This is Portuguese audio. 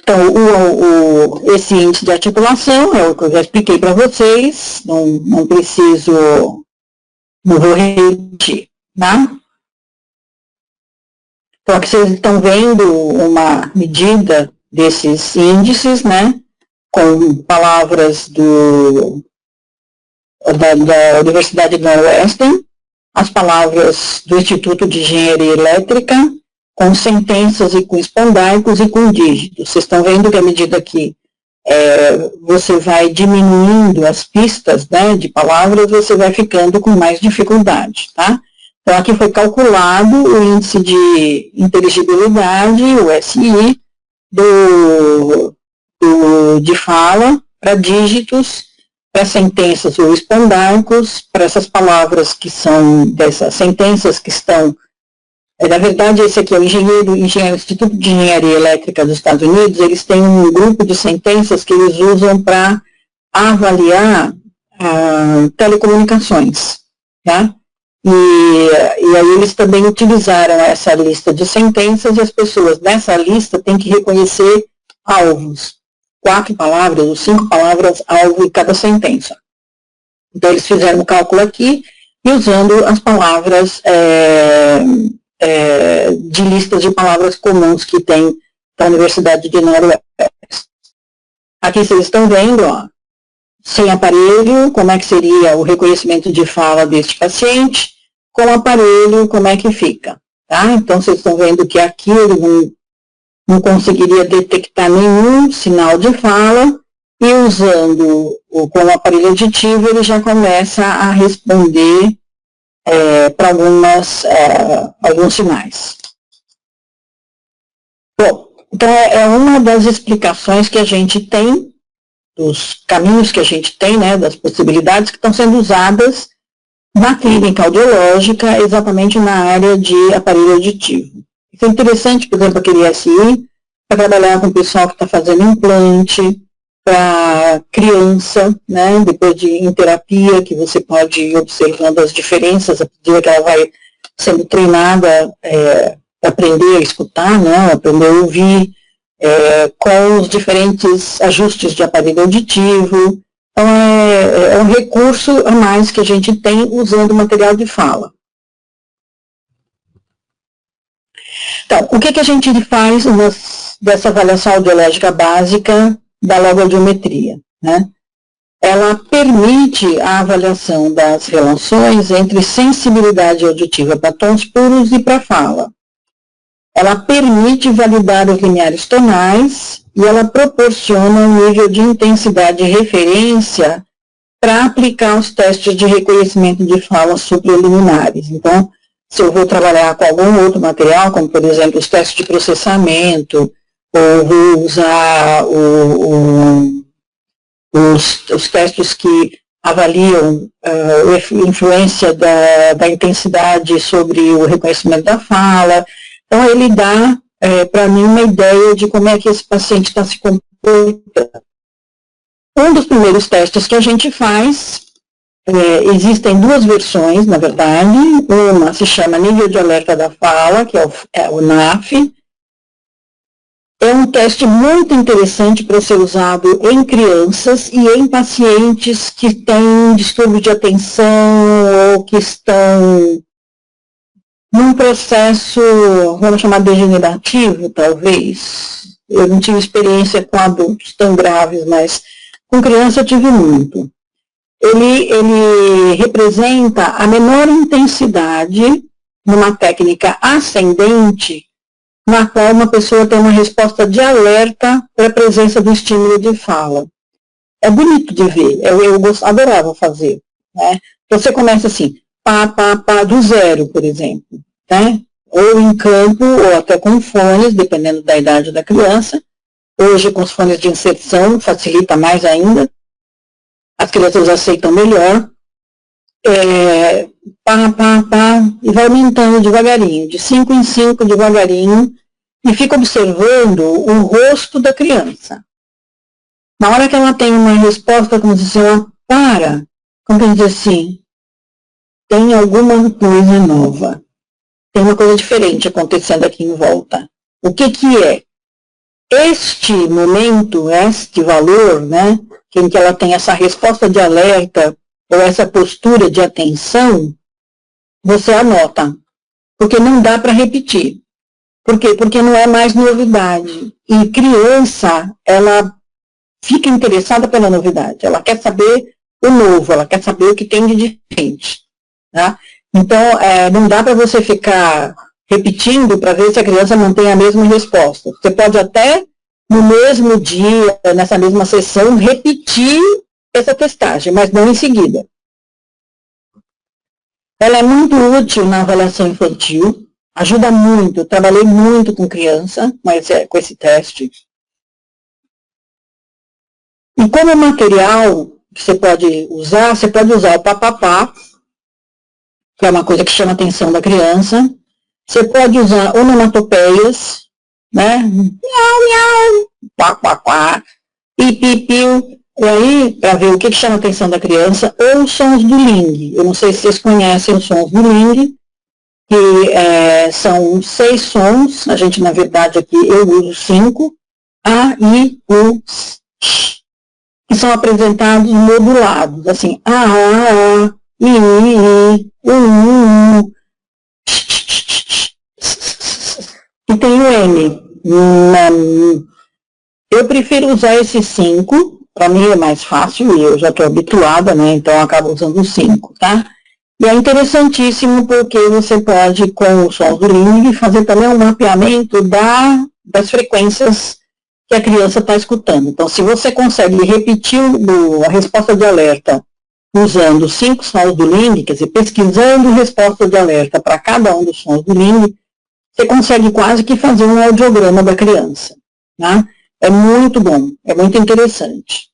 Então, esse índice de articulação é o que eu já expliquei para vocês, não preciso, não vou repetir, tá? Então, aqui vocês estão vendo uma medida desses índices, né, com palavras da Universidade do Northwestern, as palavras do Instituto de Engenharia Elétrica, com sentenças e com espondaicos e com dígitos. Vocês estão vendo que à medida que você vai diminuindo as pistas, né, de palavras, você vai ficando com mais dificuldade, tá? Então, aqui foi calculado o índice de inteligibilidade, o SI, de fala para dígitos, para sentenças ou espondaicos, para essas palavras que são dessas sentenças que estão. Na verdade, esse aqui é o Instituto de Engenharia Elétrica dos Estados Unidos, eles têm um grupo de sentenças que eles usam para avaliar telecomunicações, tá? E aí eles também utilizaram essa lista de sentenças e as pessoas nessa lista têm que reconhecer alvos, 4 palavras ou 5 palavras alvo em cada sentença. Então eles fizeram o cálculo aqui e usando as palavras de listas de palavras comuns que tem da Universidade de Northwestern. Aqui vocês estão vendo, ó, sem aparelho, como é que seria o reconhecimento de fala deste paciente, com aparelho, como é que fica, tá? Então, vocês estão vendo que aqui ele não conseguiria detectar nenhum sinal de fala, e usando com o aparelho auditivo, ele já começa a responder para alguns sinais. Bom, então é uma das explicações que a gente tem, dos caminhos que a gente tem, né, das possibilidades que estão sendo usadas na clínica audiológica, exatamente na área de aparelho auditivo. Isso é interessante, por exemplo, aquele SI, para trabalhar com o pessoal que está fazendo implante, para criança, né, depois em terapia, que você pode ir observando as diferenças, à medida que ela vai sendo treinada para aprender a escutar, né, aprender a ouvir, com os diferentes ajustes de aparelho auditivo. Então, é um recurso a mais que a gente tem usando material de fala. Então, o que a gente faz dessa avaliação audiológica básica da logoaudiometria, né? Ela permite a avaliação das relações entre sensibilidade auditiva para tons puros e para fala. Ela permite validar os limiares tonais e ela proporciona um nível de intensidade de referência para aplicar os testes de reconhecimento de fala supraliminares. Então, se eu vou trabalhar com algum outro material, como por exemplo os testes de processamento, ou vou usar os testes que avaliam a influência da intensidade sobre o reconhecimento da fala. Então, ele dá, para mim, uma ideia de como é que esse paciente está se comportando. Um dos primeiros testes que a gente faz, existem 2 versões, na verdade. Uma se chama nível de alerta da fala, que é o NAF. É um teste muito interessante para ser usado em crianças e em pacientes que têm distúrbio de atenção ou que estão num processo, vamos chamar degenerativo, talvez. Eu não tive experiência com adultos tão graves, mas com criança eu tive muito. Ele representa a menor intensidade numa técnica ascendente, na qual uma pessoa tem uma resposta de alerta para a presença do estímulo de fala. É bonito de ver, eu adorava fazer, né? Você começa assim, pá, do 0, por exemplo, né? Ou em campo, ou até com fones, dependendo da idade da criança. Hoje, com os fones de inserção, facilita mais ainda. As crianças aceitam melhor. Pá, e vai aumentando devagarinho, de 5 em 5, devagarinho, e fica observando o rosto da criança. Na hora que ela tem uma resposta, como se ela para, como que diz assim, tem alguma coisa nova, tem uma coisa diferente acontecendo aqui em volta. O que é? este momento, este valor, né, em que ela tem essa resposta de alerta ou essa postura de atenção, você anota, porque não dá para repetir. Por quê? Porque não é mais novidade. E criança, ela fica interessada pela novidade, ela quer saber o novo, ela quer saber o que tem de diferente. Tá? Então, não dá para você ficar repetindo para ver se a criança mantém a mesma resposta. Você pode até, no mesmo dia, nessa mesma sessão, repetir essa testagem, mas não em seguida. Ela é muito útil na avaliação infantil, ajuda muito, eu trabalhei muito com criança com esse teste. E como material que você pode usar o papapá, que é uma coisa que chama a atenção da criança. Você pode usar onomatopeias, né? Miau, miau, quá, quá, quá, pi, pi, piu. E aí, para ver o que chama a atenção da criança, ou os sons do Ling. Eu não sei se vocês conhecem os sons do Ling, que são 6 sons, a gente, na verdade, aqui eu uso 5, A, I, U, X, que são apresentados modulados, assim, A, I, I, U, e tem o M. Eu prefiro usar esses 5, para mim é mais fácil, e eu já estou habituada, né, então eu acabo usando os 5, tá? E é interessantíssimo porque você pode, com o som do Ling, fazer também um mapeamento das frequências que a criança está escutando. Então, se você consegue repetir a resposta de alerta usando 5 sons do Ling, quer dizer, pesquisando resposta de alerta para cada um dos sons do Ling, você consegue quase que fazer um audiograma da criança. Tá? É muito bom, é muito interessante.